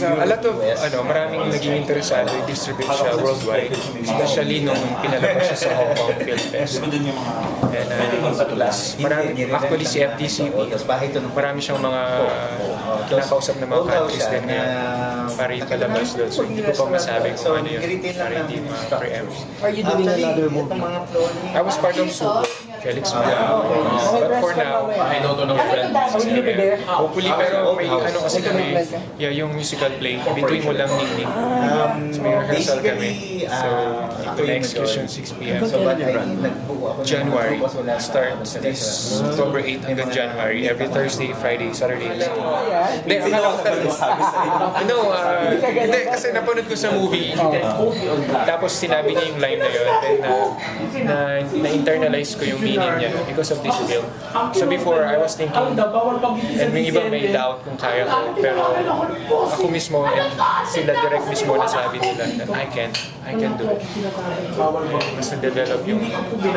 a lot of, maraming naging interesado i-distribute siya worldwide, especially nung pinalabas siya sa Hong Kong Film Fest. And plus, actually si FDCP, marami siyang mga kinakausap na mga countries din na para ipalabas doon. So hindi ko pa masabi kung ano yun, para hindi ma-preempt. Are you doing another movie? I was part of Sugo, Felix Mula. But for now, I don't know friends. Will you be there? Hopefully, pero may kasi kami, yung musical play, Between Mo Lang Ningning. So may rehearsal kami. So, ito yung execution 6 p.m. January. Starts this October 8 hanggang January. Every Thursday, Friday, Saturday. Hindi, akala ko talaga sabi sa'yo. Hindi, kasi napanood ko sa movie. Tapos sinabi niya yung line na yun. Then na-internalize ko yung meaning niya because of this film. So before, I was thinking, and may iba may doubt kung kaya ko. Pero ako mismo, and sila direct mismo nasabi nila that I can do it. Mas na-develop yung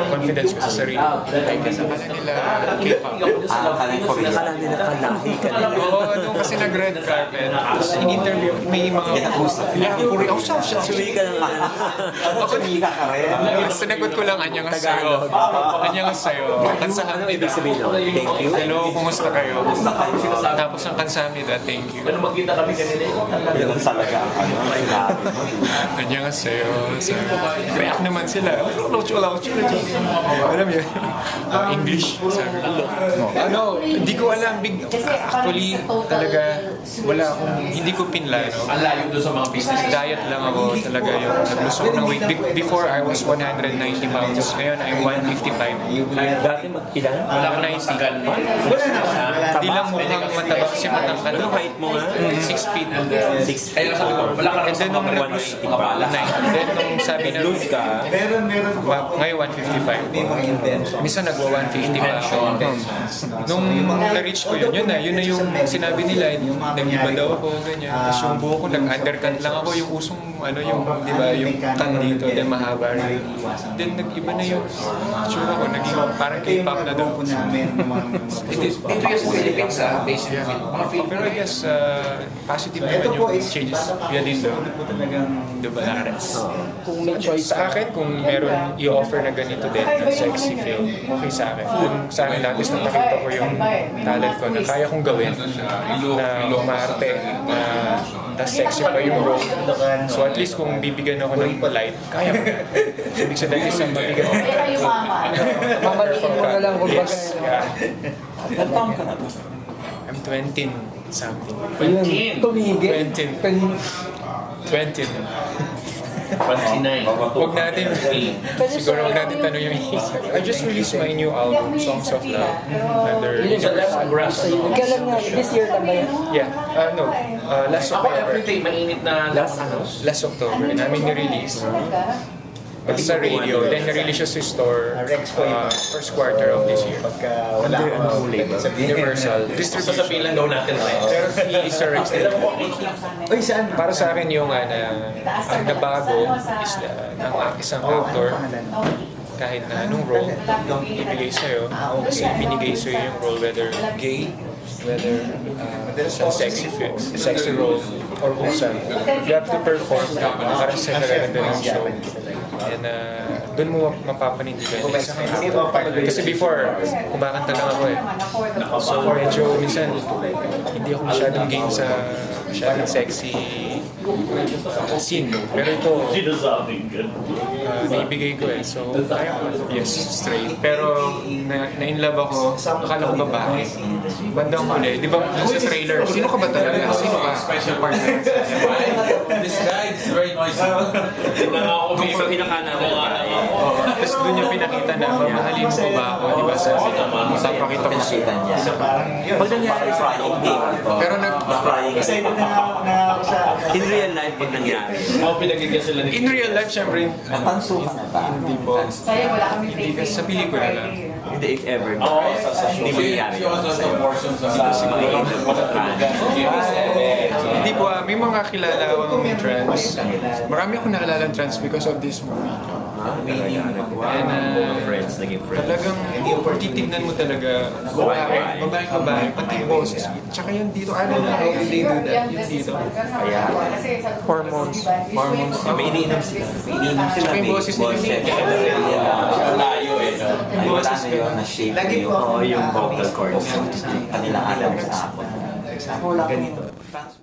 confidence ko sa sarili. I can. Akala nila K-pop. Akala nila kalahi ka nila. Oo, nung kasi nag-red carpet. Tapos in-interview, may mga... Puri ako siya. Suwi ka lang Ako nika ka rin. Sinagot ko lang, anya nga sa'yo. Anya nga sa'yo. Kansahamnida. Thank you. Hello, kumusta kayo? Tapos ang kansahamnida, thank you. Magkita kami kanina. Yan ang talaga ang sinabi mo. Anya nga sa'yo. React naman sila. Alam yun? English. Sabi ko. Hindi ko alam. Actually, talaga, hindi ko pinlano. Ang layo doon sa mga business. Diet lang ako talaga yung naglusok ng weight. Before, I was 190 pounds. Ngayon, I'm 155. Dati ilan? 90. Hindi lang mukhang mataba kasi matangkad. Ano height mo nga? 6 feet. 6 Ayun, sabi ko, wala ka And then nung nag-lose, 9. Then nung sabi na, ngayon 155. Minsan nagwa 150 pa ako. Nung na-reach ko yun na yung sinabi nila, nag-iba daw ako, ganyan. Tapos yung buho ko, nag-undercut lang ako, yung usong, di ba, yung kan dito, then mahaba rin. Then nag-iba na yung tsura ko, naging parang K-pop na daw. Dito yung sa Philippines, basically. Pero I guess, positive naman yung changes. Yan din daw. Diba, Lares? Kung may choice Sa akin, kung meron i-offer na ganito din, na sexy film, okay sa akin. Kung sa akin, at least nakakita ko yung talent ko na kaya kong gawin, na umarte, na tas sexy pa yung role. So at least kung bibigyan ako ng light, kaya ko. So ibig sabihin isang mabigat. mamaliin mo na lang kung baka. I'm 20 something. Yun, tumigil. 20. 29. Huwag natin, siguro huwag natin tanong yung I just released my new album, Songs of Love, under Universal. Kailan nga, this year lang ba yan? Yeah, last Ako October. everyday, mainit na Last October, namin ni-release. Sa radio, then na-release siya sa store first quarter of this year. Universal. Distribution. sasabihin lang daw natin. Pero Easter eggs din. Para sa akin yung ang nabago is ang isang actor kahit na anong role ibigay sa'yo kasi binigay sa'yo yung role whether gay, whether sa sexy role or kung saan. You have to perform para sa kaganda ng show. And doon mo mapapanindigan yung isang actor. Kasi before, kumakanta lang ako eh. So medyo minsan, hindi ako masyadong game sa masyadong sexy scene. Pero ito, naibigay ko eh. So, kaya ko. Yes, straight. Pero, na-inlove ako. Akala ko babae. Bandang huli. Di ba, sa trailer, sino ka ba talaga? Sino ka? Special partner. This guy is very noisy. So, pinakana ko Tapos doon niya pinakita na mamahalin mo ba ako, di ba? Papakita ko siya. Pag nangyari sa acting, Pero in real life, pag nangyari, Pinagigyan sila ni in real life, syempre, napanso ka na ba? hindi po. Hindi kasi sa pelikula lang. Hindi if ever. Hindi mangyayari yun sa'yo. Hindi po, may mga kilala akong trans. Marami akong nakilala trans because of this movie. And friends, naging friends. talagang titignan mo talaga babae, pati yung boses. Tsaka yun dito, I don't know how they do that. Yun dito. Hormones. May iniinom sila. Tsaka yung boses nila. Layo eh. Wala na yun, na-shape yung vocal cords. Kanilang alam sa ako. Ganito.